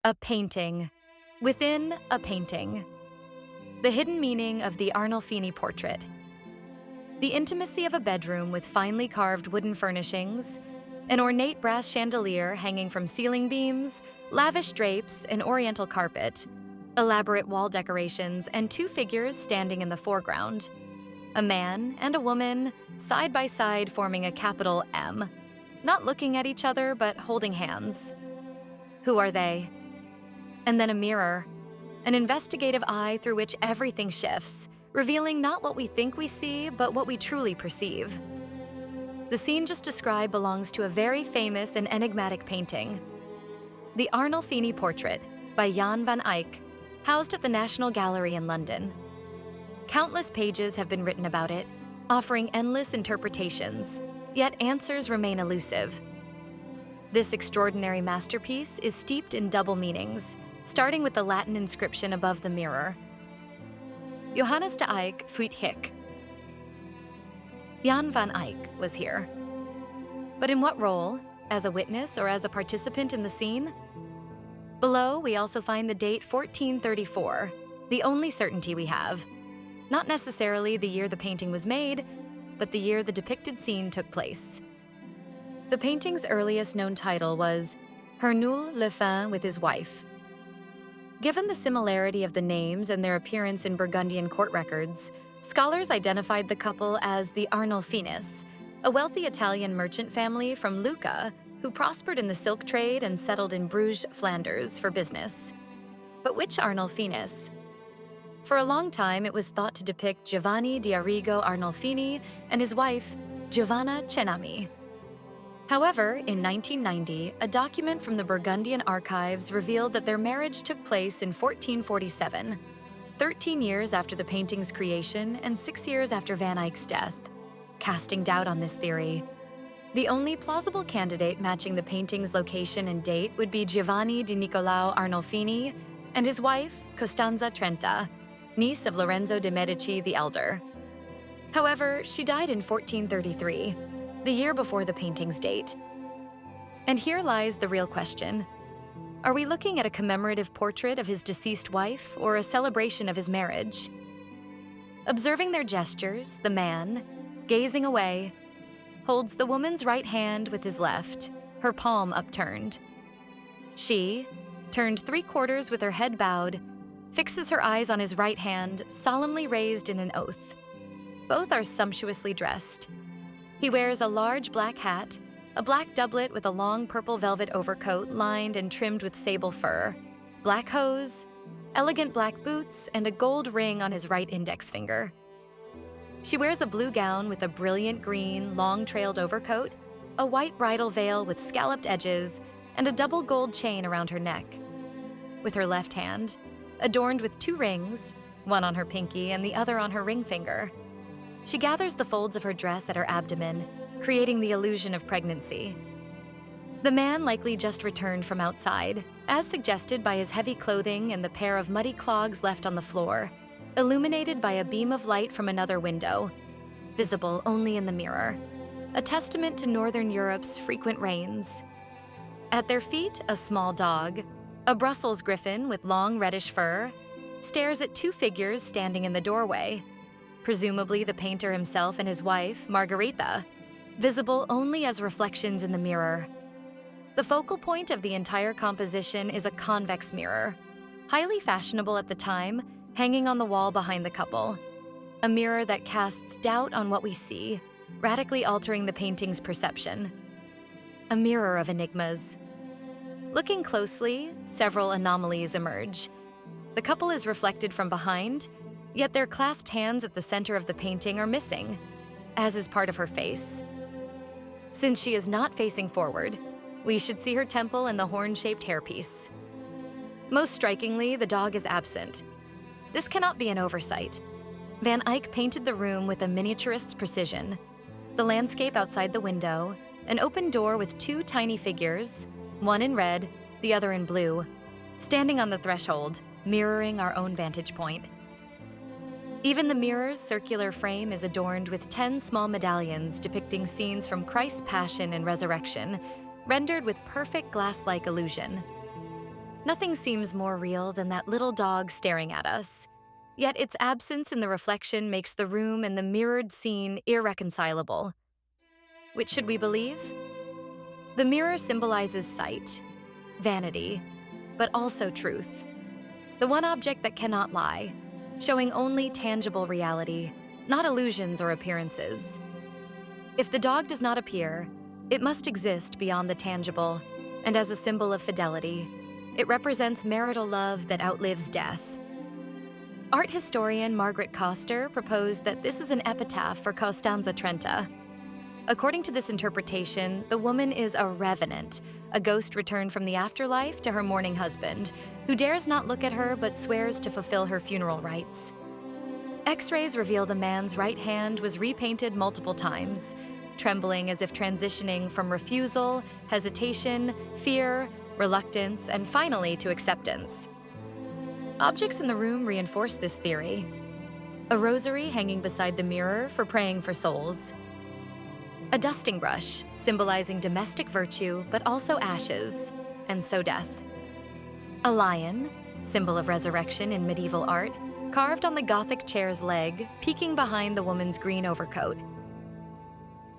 A painting within a painting. The hidden meaning of the Arnolfini portrait. The intimacy of a bedroom with finely carved wooden furnishings, an ornate brass chandelier hanging from ceiling beams, lavish drapes, an oriental carpet, elaborate wall decorations, and two figures standing in the foreground. A man and a woman, side by side forming a capital M, not looking at each other but holding hands. Who are they? And then a mirror, an investigative eye through which everything shifts, revealing not what we think we see, but what we truly perceive. The scene just described belongs to a very famous and enigmatic painting, the Arnolfini portrait by Jan van Eyck, housed at the National Gallery in London. Countless pages have been written about it, offering endless interpretations, yet answers remain elusive. This extraordinary masterpiece is steeped in double meanings, starting with the Latin inscription above the mirror. Johannes de Eyck fuit hic. Jan van Eyck was here. But in what role? As a witness or as a participant in the scene? Below, we also find the date 1434, the only certainty we have. Not necessarily the year the painting was made, but the year the depicted scene took place. The painting's earliest known title was Hercule le Fin with his wife. Given the similarity of the names and their appearance in Burgundian court records, scholars identified the couple as the Arnolfinis, a wealthy Italian merchant family from Lucca who prospered in the silk trade and settled in Bruges, Flanders, for business. But which Arnolfinis? For a long time, it was thought to depict Giovanni di Arrigo Arnolfini and his wife, Giovanna Cenami. However, in 1990, a document from the Burgundian archives revealed that their marriage took place in 1447, 13 years after the painting's creation and 6 years after Van Eyck's death, casting doubt on this theory. The only plausible candidate matching the painting's location and date would be Giovanni di Niccolao Arnolfini and his wife, Costanza Trenta, niece of Lorenzo de' Medici the Elder. However, she died in 1433, the year before the painting's date. And here lies the real question. Are we looking at a commemorative portrait of his deceased wife or a celebration of his marriage? Observing their gestures, the man, gazing away, holds the woman's right hand with his left, her palm upturned. She, turned 3/4 with her head bowed, fixes her eyes on his right hand, solemnly raised in an oath. Both are sumptuously dressed. He wears a large black hat, a black doublet with a long purple velvet overcoat lined and trimmed with sable fur, black hose, elegant black boots, and a gold ring on his right index finger. She wears a blue gown with a brilliant green, long-trailed overcoat, a white bridal veil with scalloped edges, and a double gold chain around her neck. With her left hand, adorned with 2 rings, one on her pinky and the other on her ring finger, she gathers the folds of her dress at her abdomen, creating the illusion of pregnancy. The man likely just returned from outside, as suggested by his heavy clothing and the pair of muddy clogs left on the floor, illuminated by a beam of light from another window, visible only in the mirror, a testament to Northern Europe's frequent rains. At their feet, a small dog, a Brussels griffon with long reddish fur, stares at 2 figures standing in the doorway, presumably the painter himself and his wife, Margherita, visible only as reflections in the mirror. The focal point of the entire composition is a convex mirror, highly fashionable at the time, hanging on the wall behind the couple. A mirror that casts doubt on what we see, radically altering the painting's perception. A mirror of enigmas. Looking closely, several anomalies emerge. The couple is reflected from behind, yet their clasped hands at the center of the painting are missing, as is part of her face. Since she is not facing forward, we should see her temple and the horn-shaped hairpiece. Most strikingly, the dog is absent. This cannot be an oversight. Van Eyck painted the room with a miniaturist's precision. The landscape outside the window, an open door with 2 tiny figures, one in red, the other in blue, standing on the threshold, mirroring our own vantage point. Even the mirror's circular frame is adorned with 10 small medallions depicting scenes from Christ's Passion and Resurrection, rendered with perfect glass-like illusion. Nothing seems more real than that little dog staring at us. Yet its absence in the reflection makes the room and the mirrored scene irreconcilable. Which should we believe? The mirror symbolizes sight, vanity, but also truth. The one object that cannot lie, showing only tangible reality, not illusions or appearances. If the dog does not appear, it must exist beyond the tangible, and as a symbol of fidelity, it represents marital love that outlives death. Art historian Margaret Coster proposed that this is an epitaph for Costanza Trenta. According to this interpretation, the woman is a revenant, a ghost returned from the afterlife to her mourning husband, who dares not look at her but swears to fulfill her funeral rites. X-rays reveal the man's right hand was repainted multiple times, trembling as if transitioning from refusal, hesitation, fear, reluctance, and finally to acceptance. Objects in the room reinforce this theory. A rosary hanging beside the mirror for praying for souls. A dusting brush, symbolizing domestic virtue, but also ashes, and so death. A lion, symbol of resurrection in medieval art, carved on the Gothic chair's leg, peeking behind the woman's green overcoat.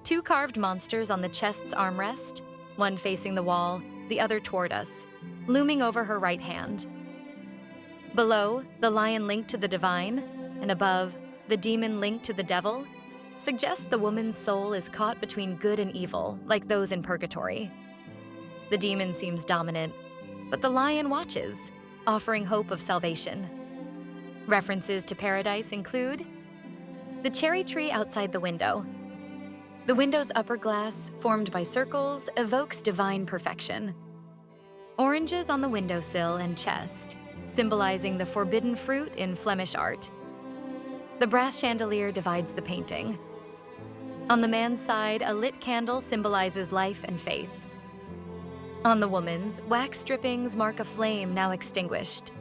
Two carved monsters on the chest's armrest, one facing the wall, the other toward us, looming over her right hand. Below, the lion linked to the divine, and above, the demon linked to the devil, suggests the woman's soul is caught between good and evil, like those in purgatory. The demon seems dominant, but the lion watches, offering hope of salvation. References to paradise include the cherry tree outside the window. The window's upper glass, formed by circles, evokes divine perfection. Oranges on the windowsill and chest, symbolizing the forbidden fruit in Flemish art. The brass chandelier divides the painting. On the man's side, a lit candle symbolizes life and faith. On the woman's, wax drippings mark a flame now extinguished.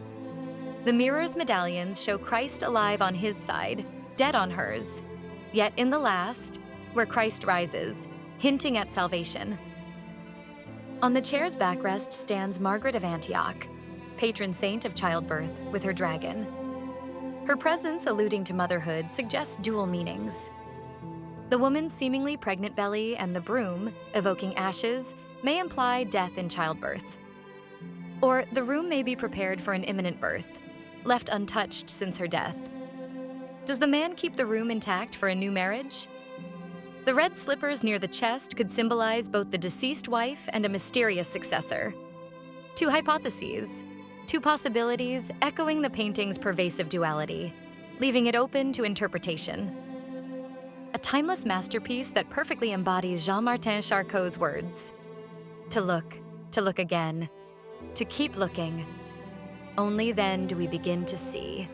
The mirror's medallions show Christ alive on his side, dead on hers, yet in the last, where Christ rises, hinting at salvation. On the chair's backrest stands Margaret of Antioch, patron saint of childbirth, with her dragon. Her presence, alluding to motherhood, suggests dual meanings. The woman's seemingly pregnant belly and the broom, evoking ashes, may imply death in childbirth. Or the room may be prepared for an imminent birth, left untouched since her death. Does the man keep the room intact for a new marriage? The red slippers near the chest could symbolize both the deceased wife and a mysterious successor. Two hypotheses, two possibilities echoing the painting's pervasive duality, leaving it open to interpretation. A timeless masterpiece that perfectly embodies Jean-Martin Charcot's words. To look again, to keep looking. Only then do we begin to see.